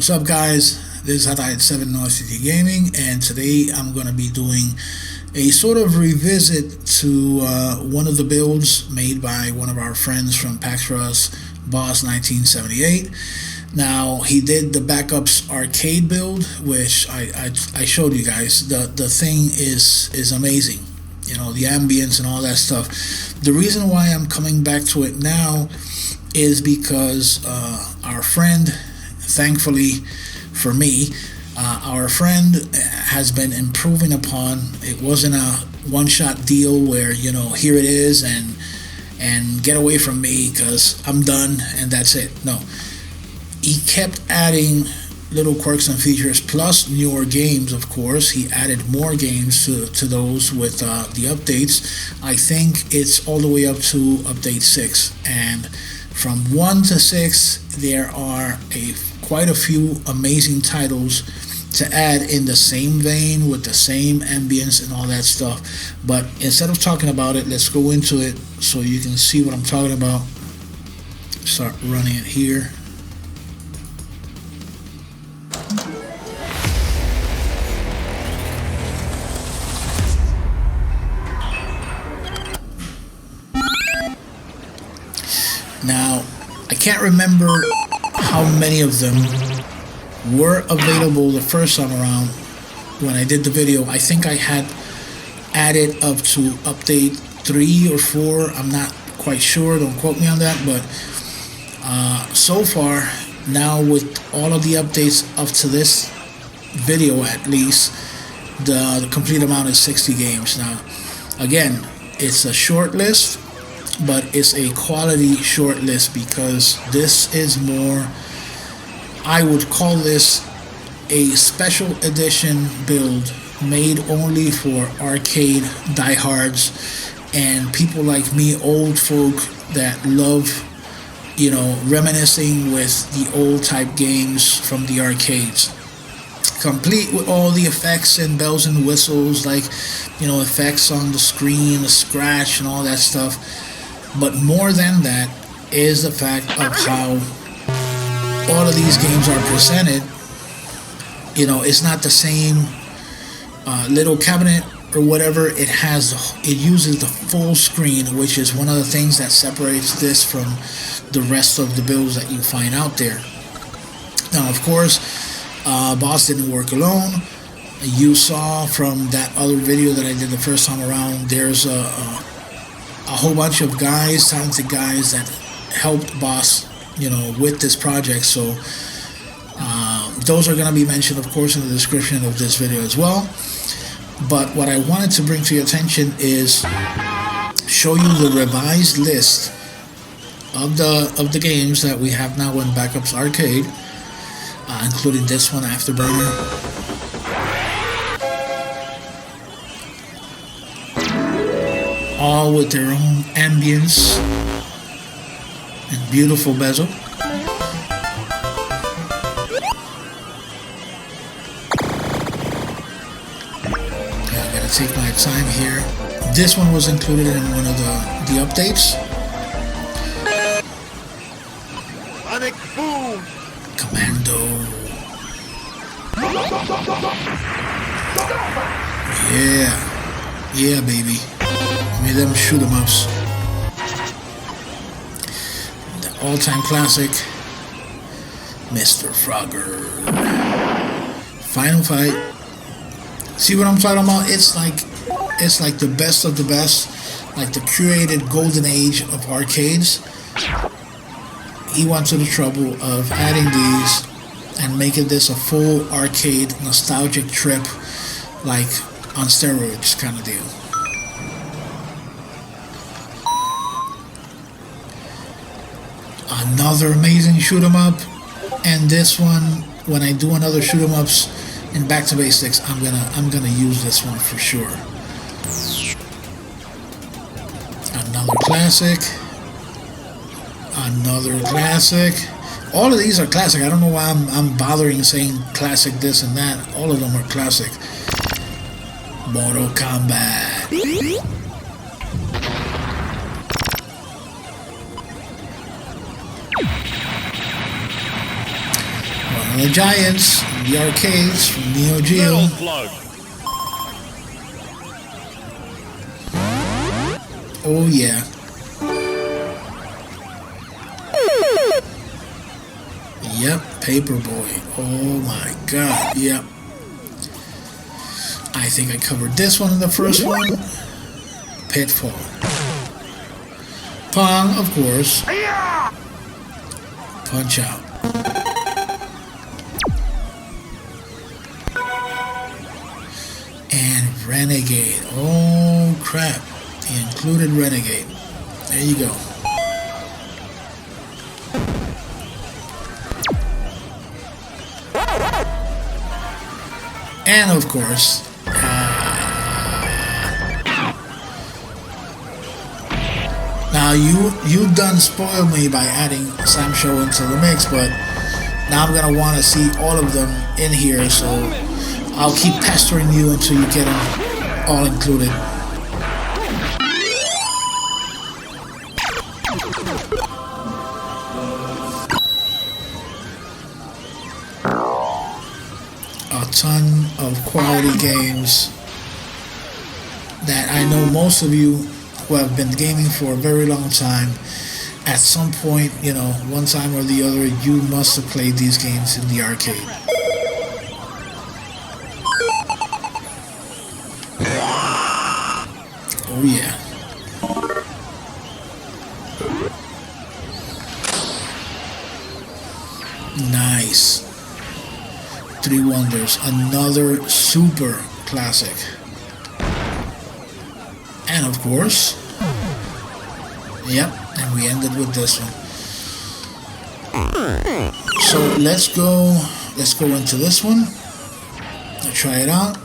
What's up, guys? This is HyperSpaceMadness Gaming, and today I'm going to be doing a sort of revisit to one of the builds made by one of our friends from PAX Rush, Boz1978. Now, he did the Backups arcade build, which I showed you guys. The thing is amazing. You know, the ambience and all that stuff. The reason why I'm coming back to it now is because our friend, thankfully for me, our friend has been improving upon. It wasn't a one-shot deal where, you know, here it is and get away from me because I'm done and that's it. No, he kept adding little quirks and features, plus newer games. Of course, he added more games to those with the updates. I think it's all the way up to update 6, and from 1 to 6 there are quite a few amazing titles to add in the same vein with the same ambience and all that stuff. But instead of talking about it, let's go into it so you can see what I'm talking about. Start running it here. Now, I can't remember how many of them were available the first time around when I did the video. I think I had added up to update 3 or 4. I'm not quite sure, don't quote me on that, but so far now with all of the updates up to this video, at least the complete amount is 60 games. Now again, it's a short list, but it's a quality short list because this is more, I would call this a special edition build made only for arcade diehards and people like me, old folk that love, you know, reminiscing with the old type games from the arcades, complete with all the effects and bells and whistles, like, you know, effects on the screen, the scratch and all that stuff. But more than that is the fact of how all of these games are presented. You know, it's not the same little cabinet or whatever. It uses the full screen, which is one of the things that separates this from the rest of the builds that you find out there. Now, of course, Boss didn't work alone. You saw from that other video that I did the first time around, there's a whole bunch of guys, talented guys that helped Boss, you know, with this project. So those are going to be mentioned, of course, in the description of this video as well. But what I wanted to bring to your attention is show you the revised list of the games that we have now in Backups Arcade, including this one, Afterburner. All with their own ambience and beautiful bezel. I gotta take my time here. This one was included in one of the updates. Sonic boom! Commando. Yeah, baby. Give me them shoot 'em ups. The all-time classic, Mr. Frogger. Final fight. See what I'm talking about? It's like the best of the best, like the curated golden age of arcades. He went to the trouble of adding these and making this a full arcade nostalgic trip, like on steroids kind of deal. Another amazing shoot 'em up, and this one, when I do another shoot 'em ups in Back to Basics, I'm gonna use this one for sure. Another classic. All of these are classic. I don't know why I'm bothering saying classic this and that. All of them are classic. Mortal Kombat. One of the giants from the arcades from Neo Geo. Metal Slug. Oh yeah. Yep, Paperboy. Oh my god, yep. I think I covered this one in the first one. Pitfall. Pong, of course. Punch Out. And Renegade. Oh crap. He included Renegade. There you go. And of course, now you done spoiled me by adding Sam Show into the mix, but now I'm gonna want to see all of them in here, so I'll keep pestering you until you get them all included. A ton of quality games that I know most of you who have been gaming for a very long time, at some point, you know, one time or the other, you must have played these games in the arcade. Oh yeah. Nice. Three Wonders, another super classic. And of course, yep, and we ended with this one. So let's go into this one. Let's try it out.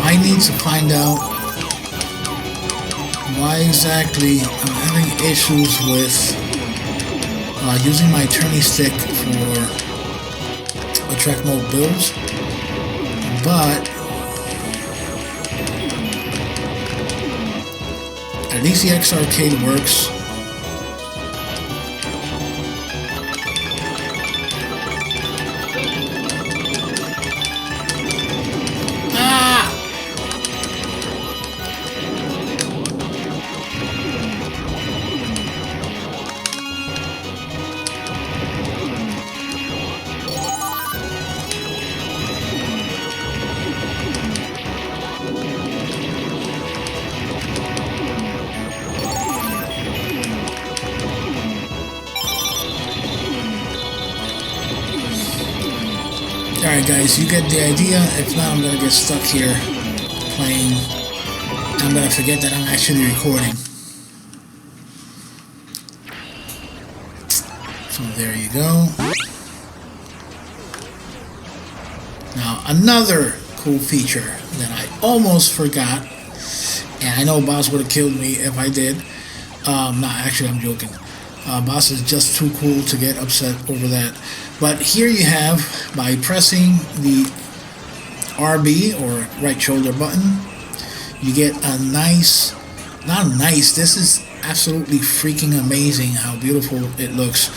I need to find out why exactly I'm having issues with using my turning stick for the track mode builds, but at least the X Arcade works. Alright guys, you get the idea. If not, I'm going to get stuck here playing. I'm going to forget that I'm actually recording. So there you go. Now another cool feature that I almost forgot, and I know Boz would have killed me if I did. No, actually I'm joking. Boz is just too cool to get upset over that. But here you have, by pressing the RB or right shoulder button, you get a nice, not nice, this is absolutely freaking amazing how beautiful it looks.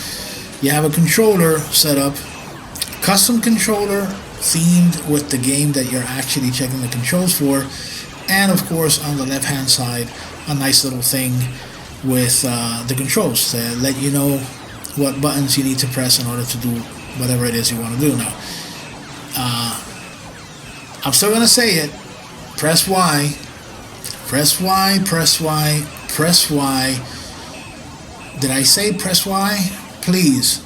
you have a controller set up, custom controller themed with the game that you're actually checking the controls for, and of course on the left hand side a nice little thing with the controls to let you know what buttons you need to press in order to do whatever it is you want to do. Now I'm still gonna say it: press Y, press Y, press Y, press Y. Did I say press Y? Please,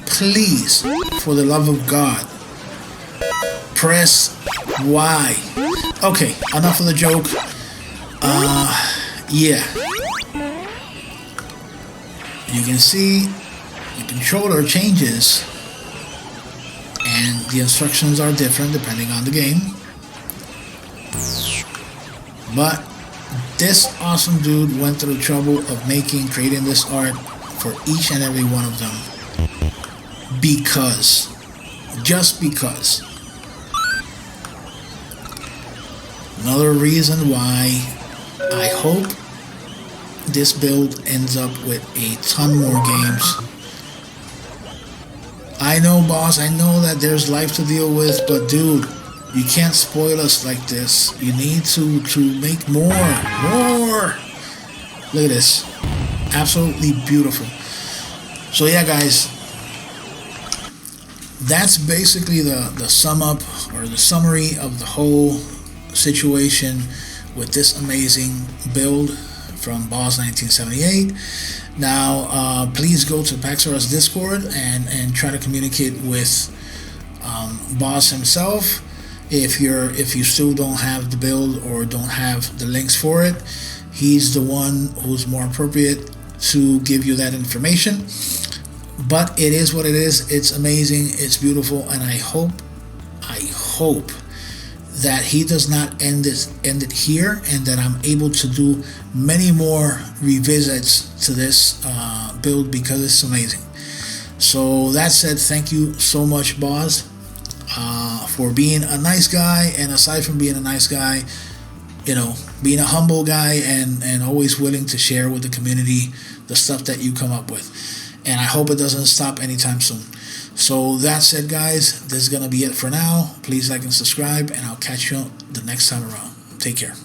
please, for the love of God, press Y. Okay, enough of the joke. Yeah. You can see the controller changes and the instructions are different depending on the game. But this awesome dude went through the trouble of creating this art for each and every one of them just because. Another reason why I hope this build ends up with a ton more games. I know, boss, I know that there's life to deal with, but dude, you can't spoil us like this. You need to make more. Look at this. Absolutely beautiful. So yeah, guys, that's basically the sum up or the summary of the whole situation with this amazing build from Boz1978. Now please go to Paxor's Discord and try to communicate with Boz himself. If you still don't have the build or don't have the links for it, he's the one who's more appropriate to give you that information. But it is what it is. It's amazing, it's beautiful, and I hope that he does not end it here, and that I'm able to do many more revisits to this build because it's amazing. So that said, thank you so much, Boz, for being a nice guy, and aside from being a nice guy, you know, being a humble guy and always willing to share with the community the stuff that you come up with. And I hope it doesn't stop anytime soon. So that said, guys, this is gonna be it for now. Please like and subscribe, and I'll catch you the next time around. Take care.